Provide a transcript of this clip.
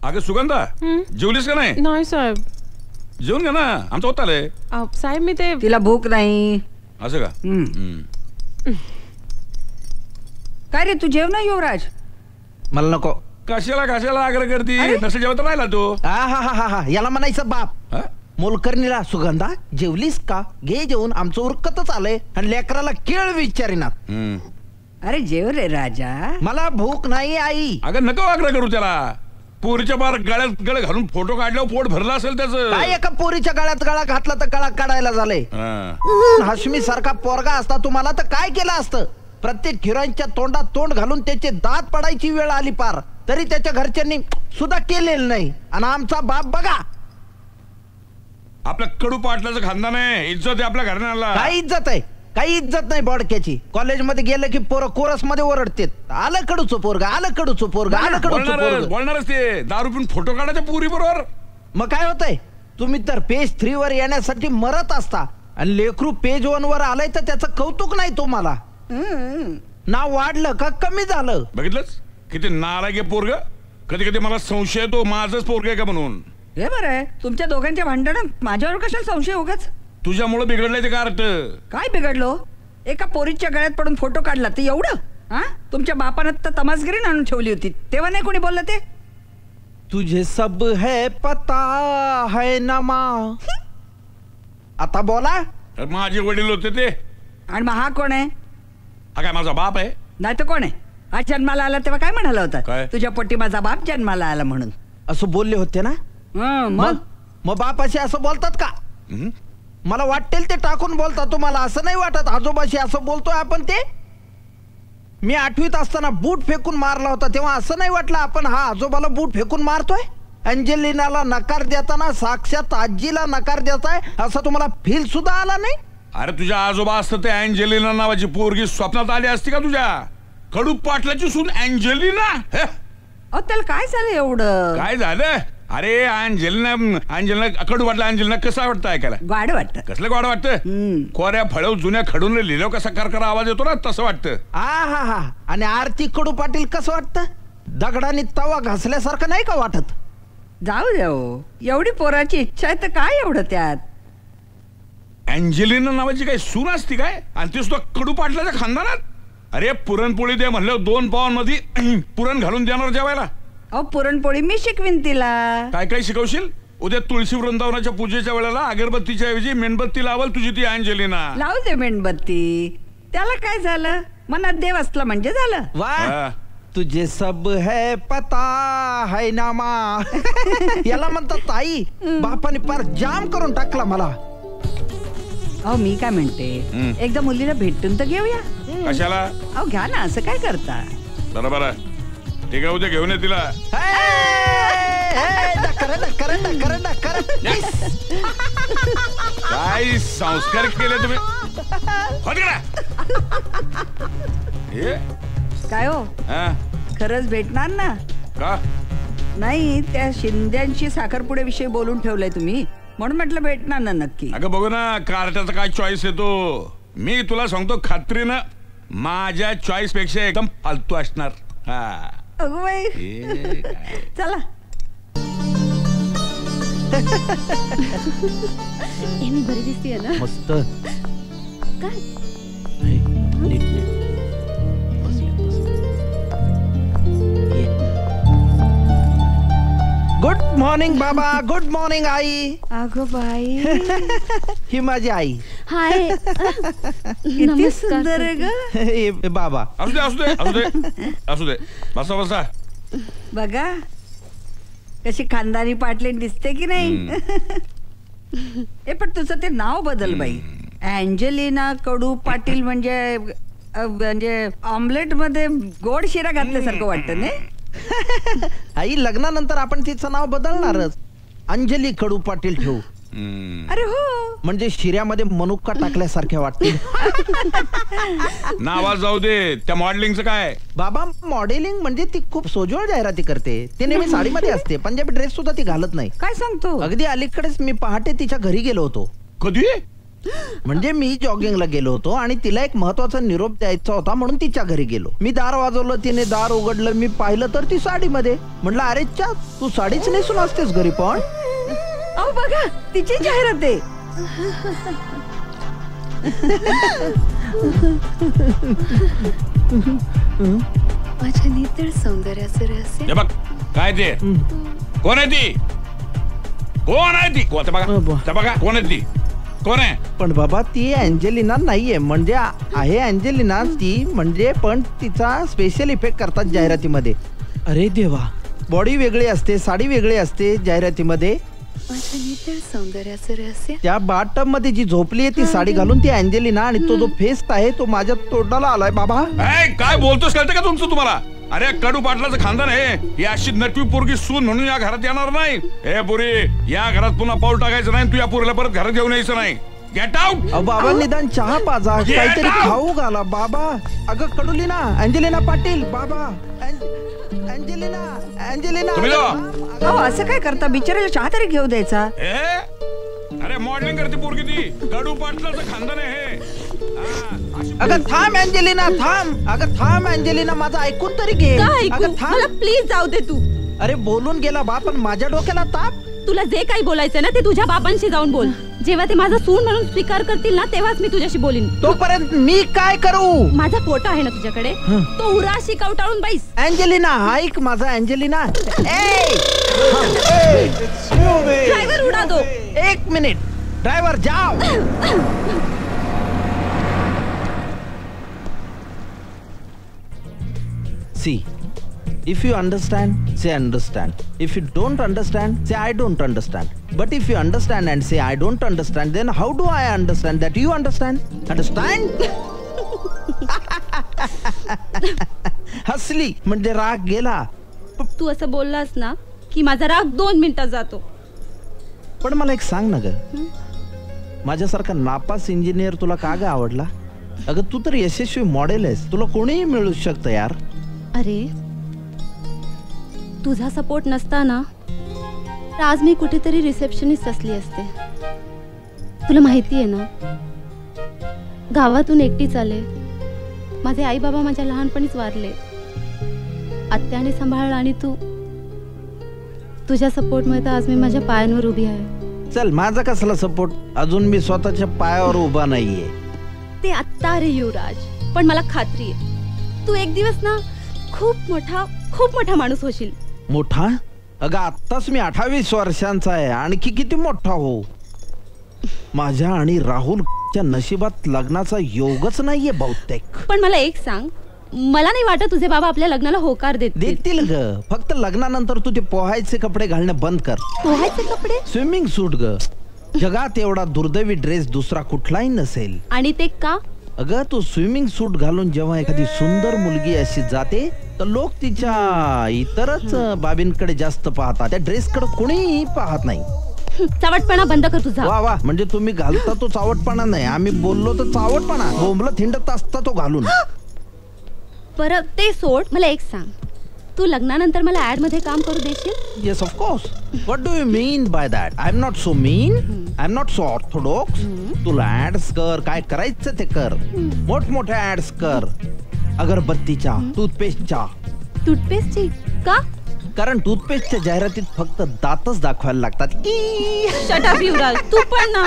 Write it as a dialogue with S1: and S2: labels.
S1: अगं सुगंधा जेवलीस का नाही?
S2: नाही साहेब.
S1: जेवून घ्या ना, आमचं होत आलंय.
S2: साहेब मी ते
S3: तिला भूक नाही.
S1: असं का?
S3: काय रे तू जेव ना युवराज.
S4: मला नको.
S1: कशाला आग्रह करती? नसेल जेवत राहिला तू.
S4: हा याला म्हणायचं बाप. मोलकर्णीला सुगंधा जेवलीस का? घे जेवून, आमचं उरकतच आलंय आणि लेकराला केळ विचारिनात.
S3: अरे जेव रे राजा.
S4: मला भूक नाही आई.
S1: अगं नको आग्रह करू त्याला. पोरीच्या बार गळ्यात गळ घालून फोटो काढल्यावर पोट भरला असेल त्याचं.
S4: काय एका पोरीच्या गळ्यात गळा घातला तर गळा काढायला झालंय. हाशमी सारखा पोरगा असता तुम्हाला तर काय केलं असतं? प्रत्येक हिरोईनच्या तोंडात तोंड घालून त्याचे दात पडायची वेळ आली पार, तरी त्याच्या घरच्यांनी सुद्धा केलेलं नाही. आणि आमचा बाप बघा.
S1: आपल्या कडू पाटलाचं खानदान आहे, इज्जत आहे आपल्या घराण्याला.
S4: काय इज्जत आहे? काही इज्जत नाही बोडक्याची. कॉलेजमध्ये गेलं की पोरं कोरस मध्ये ओरडते, आलं कडूचं पोरगा, आलं कडूचं पोरगा, आलं कडूचं पोरगा.
S1: बोलणारच ते. दारू पिऊन फोटो काढायच्या पोरी बरोबर.
S4: मग काय होतंय? तुम्ही तर पेज 3 वर येण्यासाठी मरत असता आणि लेकरू पेज 1 वर आलंय तर त्याचं कौतुक नाही तुम्हाला. नाव वाढलं का कमी झालं?
S1: बघितलंच किती नालायक आहे पोरग. कधी कधी मला संशय येतो माझंच पोरग आहे का म्हणून.
S3: हे बरं आहे तुमच्या दोघांच्या भांडण, माझ्यावर कशाला संशय उगाच?
S1: तुझ्यामुळे बिघडलंय ते का अर्थ?
S3: काय बिघडलो? एका पोरीच्या गळ्यात पडून फोटो काढला ते एवढं? हा, तुमच्या बापानं तर तमासगिरी आणून ठेवली होती तेव्हा नाही कोणी बोललं ते?
S4: तुझे सब है पता है ना माँ. आता बोला.
S1: माझे वडील होते ते.
S3: आणि मग हा कोण आहे?
S1: हा काय माझा बाप आहे?
S3: नाही तर कोण आहे? हा जन्माला आला तेव्हा काय म्हणाला होता? तुझ्या पोटी माझा बाप जन्माला आला म्हणून
S4: असं बोलले होते ना. मग बापाशी असं बोलतात का? मला वाटेल ते टाकून बोलता. तुम्हाला असं नाही वाटत आजोबाशी असं बोलतोय आपण? ते मी 8वीत असताना बूट फेकून मारला होता तेव्हा असं नाही वाटलं आपण हा आजोबाला बूट फेकून मारतोय? अंजलिनाला नकार देताना साक्षात आजीला नकार देताय असं तुम्हाला फील सुद्धा आला नाही?
S1: अरे तुझ्या आजोबा असतं ते अँजेलिना नावाची पोरगी स्वप्नात आली असती का तुझ्या? कडू पाटलाची सून अँजेलिना.
S3: त्याला काय झालं एवढं?
S1: काय झालं? अरे अंजलिना कडू वाटलं. अंजलिना कसं वाटतं ऐकायला?
S3: गाड वाटतं.
S1: कसलं गाड वाटतं? कोऱ्या फळव जुन्या खडून लिहिलं कसा करकर आवाज येतो ना तसं वाटतं.
S4: हा. आणि आरती कडू पाटील कसं वाटतं? दगडाने तवा घासल्यासारखं नाही का वाटत?
S3: जाऊ द्या, एवढी पोराची इच्छा आहे तर काय एवढं त्यात?
S1: अँजेलिना नावाची काय सून असती काय? आणि ती सुद्धा कडू पाटलाच्या खानदानात. अरे पुरणपोळी दे म्हणलं 2 पावांमध्ये पुरण घालून देणार जेवायला.
S3: पुरणपोळी मी शिकवीन तिला.
S1: काय काय शिकवशील? उद्या तुळशी वृंदावनाच्या पूजेच्या वेळेला अगरबत्तीच्या ऐवजी मेणबत्ती लावल तुझी ती अँजेलिना.
S3: लावू दे मेणबत्ती, त्याला काय झालं? मनात देव असला म्हणजे झालं.
S4: वाह, तुझे सब है पता है ना माँ. याला म्हणतात ताई. बापाने पार जाम करून टाकला मला.
S3: मी काय म्हणते, एकदा मुलीला भेटून तर घेऊया.
S1: कशाला?
S3: घ्या ना, असं काय करता?
S1: बरोबर आहे, ठीक आहे, उद्या घेऊन ये तिला. काय संस्कार केले तुम्ही?
S3: काय हो, खरंच भेटणार ना?
S1: का
S3: नाही, त्या शिंद्यांशी साखरपुडे विषयी बोलून ठेवलंय तुम्ही, म्हणून म्हटलं भेटणार ना नक्की.
S1: अगं बघू ना कार्ट्याचा काय चॉईस येतो. मी तुला सांगतो खात्रीनं माझ्या चॉईस पेक्षा एकदम फालतू असणार.
S3: चला.
S2: मी बरी दिसतीये ना?
S4: मस्त.
S2: काय?
S4: गुड मॉर्निंग बाबा. Good morning I.
S3: अगं बाई,
S4: ही माझी आई.
S2: हाय.
S3: किती सुंदर आहे ग
S4: बाबा.
S1: असू दे असू दे असू दे असू दे. बसा बसा.
S3: बघा कशी खानदानी पाटलीन दिसते की नाही. पण तुझं ते नाव बदल बाई. अँजेलिना कडू पाटील म्हणजे ऑमलेट मध्ये गोड शिरा घातल्यासारखं वाटतं नाही?
S4: आई, लग्नानंतर आपण तिचं नाव बदलणारच. अंजली कडू पाटील ठेवू.
S3: अरे हो,
S4: म्हणजे शिऱ्यामध्ये मनुका टाकल्यासारख्या वाटते.
S1: नावाज जाऊ दे. त्या मॉडेलिंगचं काय?
S4: बाबा, मॉडेलिंग म्हणजे ती खूप सोजवळ जाहिराती करते. ती नेहमी साडीमध्ये असते, पंजाबी ड्रेस सुद्धा ती घालत नाही.
S3: काय सांगतो?
S4: अगदी अलीकडेच मी पहाटे तिच्या घरी गेलो होतो.
S1: कधी?
S4: म्हणजे मी जॉगिंगला गेलो होतो आणि तिला एक महत्वाचा निरोप द्यायचा होता म्हणून तिच्या घरी गेलो. मी दार वाजवलं, तिने दार उघडलं, मी पाहिलं तर ती साडीमध्ये. म्हटलं अरे चा, तू साडीच नेसून असतेस घरी पण.
S3: अहो बघा, तिची जाहिरात आहे.
S2: माझ्या नितळ सौंदर्याचं रहस्य.
S1: हे बघ काय ते, कोण आहे ती, कोण आहे ती, ते बघा ते बघा कोण आहे ती, कोण आहे.
S4: पण बाबा ती अँजेलिना नाहीये. म्हणजे आहे अँजेलिना ती, म्हणजे पण तिचा स्पेशल इफेक्ट करतात जाहिरातीमध्ये. अरे देवा, बॉडी वेगळी असते, साडी वेगळी असते जाहिरातीमध्ये.
S2: माझ्या नितळ सौंदर्याचं रहस्य.
S4: त्या बाथटब मध्ये जी झोपली आहे ती साडी घालून ती अँजेलिना, आणि तो जो फेस आहे तो माझ्या तोंडाला आलाय बाबा.
S1: काय बोलतोस कळतं का तुमचं तुम्हाला. अरे कडू पाटलाचं खानदान आहे. ही अशी नटवी पोरगी सून म्हणून या घरात येणार नाही. ए पुरी, या घरात पुन्हा पाऊल टाकायचं नाही. तू या पोरीला परत घरात घेऊन यायचं नाही. Get out.
S4: बाबा निदान चहा पाजा, काहीतरी खाऊ घाला बाबा. अगं कडुलिना, अँजेलिना पाटील बाबा. अँजेलिना
S1: तुम्ही जावा.
S3: अहो असं काय करता, बिचाराला चहा तरी घेऊ द्यायचा.
S1: अरे मॉडेलिंग करते पोरगी ती. कडू पाटलाचं खानदान आहे हे.
S4: अगं थांब अँजेलिना, थांब. अगं थांब अँजेलिना, माझं ऐकून तरी घे.
S2: काय
S4: अगं
S2: ऐकू?
S4: थांब.
S2: मला प्लीज जाऊ दे तू.
S4: अरे बोलून गेला बा, पण माझ्या डोक्याला ताप.
S2: तुला जे काही बोलायचं ना ते तुझ्या बाबांशी जाऊन बोल. जेव्हा ते माझा सून म्हणून स्वीकार करतील ना तेव्हाच मी तुझ्याशी बोलीन.
S4: तोपर्यंत मी काय करू.
S2: माझा फोटो आहे ना तुझ्याकडे, तो उराशी कवटाळून बैस.
S4: अँजेलिना ऐक माझा. अँजेलिना
S2: ड्रायव्हर उडा दो.
S4: एक मिनिट ड्रायव्हर जाओ. See, if you understand, say understand. If you don't understand, say I don't understand. But if you understand and say I don't understand, then how do I understand that you understand? Understand? हसली म्हणजे राग गेला.
S2: तू असं बोललास ना की माझा राग 2 मिनिटात जातो.
S4: पण मला एक सांग ना ग, माझ्यासारखा नापास इंजिनियर तुला का ग आवडला. अगं तू तर यशस्वी मॉडेल आहेस, तुला कोणीही मिळू शकतं यार.
S2: अरे तुझा सपोर्ट नसता ना तर आज मी कुठेतरी रिसेप्शनिस्ट असली असते. तुला माहिती आहे ना, गावातून एकटीच आले. माझे आई बाबा माझ्या लहानपणीच वारले. आत्याने सांभाळलं आणि तुझ्या सपोर्टमुळे तर आज मी माझ्या पायांवर उभी आहे.
S4: चल माझा कसला सपोर्ट, अजून मी स्वतःच्या पायावर उभा नाहीये.
S2: ते आत्ता रे युवराज, पण मला खात्री आहे तू एक दिवस ना खूप मोठा माणूस होशील.
S4: मोठा? अगं आत्ताच मी 28 वर्षांचा आहे, आणखी किती मोठा हो. माझ्या आणि राहुलच्या नशिबात लग्नाचा योगच नाहीये बहुतेक.
S2: पण मला एक सांग, मला नाही वाटत तुझे बाबा आपल्या लग्नाला होकार
S4: देतील ग. फक्त लग्नानंतर तू ते पोहायचे कपडे घालणं बंद कर.
S2: पोहायचे कपडे?
S4: स्विमिंग सूट ग. जगात एवढा दुर्दैवी ड्रेस दुसरा कुठलाही नसेल.
S2: आणि ते का?
S4: अगं तू स्विमिंग सूट घालून जेव्हा एखादी सुंदर मुलगी अशी जाते तर लोक तिच्या इतरच बाबींकडे जास्त पाहतात, त्या ड्रेसकडे कोणीही पाहत नाही.
S2: चावटपणा बंद कर तुझा.
S4: वा वा, म्हणजे तुम्ही घालता तो चावटपणा नाही, आम्ही बोललो तर चावटपणा. बोंबलं थिंडत असता तो घालून.
S2: बरं ते सोड, मला एक सांग, तू लग्नानंतर मला ऍड मध्ये काम करू देशील?
S4: Yes of course. What do you mean by that? I am not so mean, I am not so Orthodox. तुला ऍड्स कर, काय करायचं ते कर. मोठमोठ्या ऍड्स कर. अगरबत्तीच्या, टूथपेस्टच्या.
S2: टूथपेस्टची का?
S4: कारण टूथपेस्टच्या जाहिरातीत फक्त दातच दाखवायला लागतात.
S2: शट अप युवराज, तू पण ना.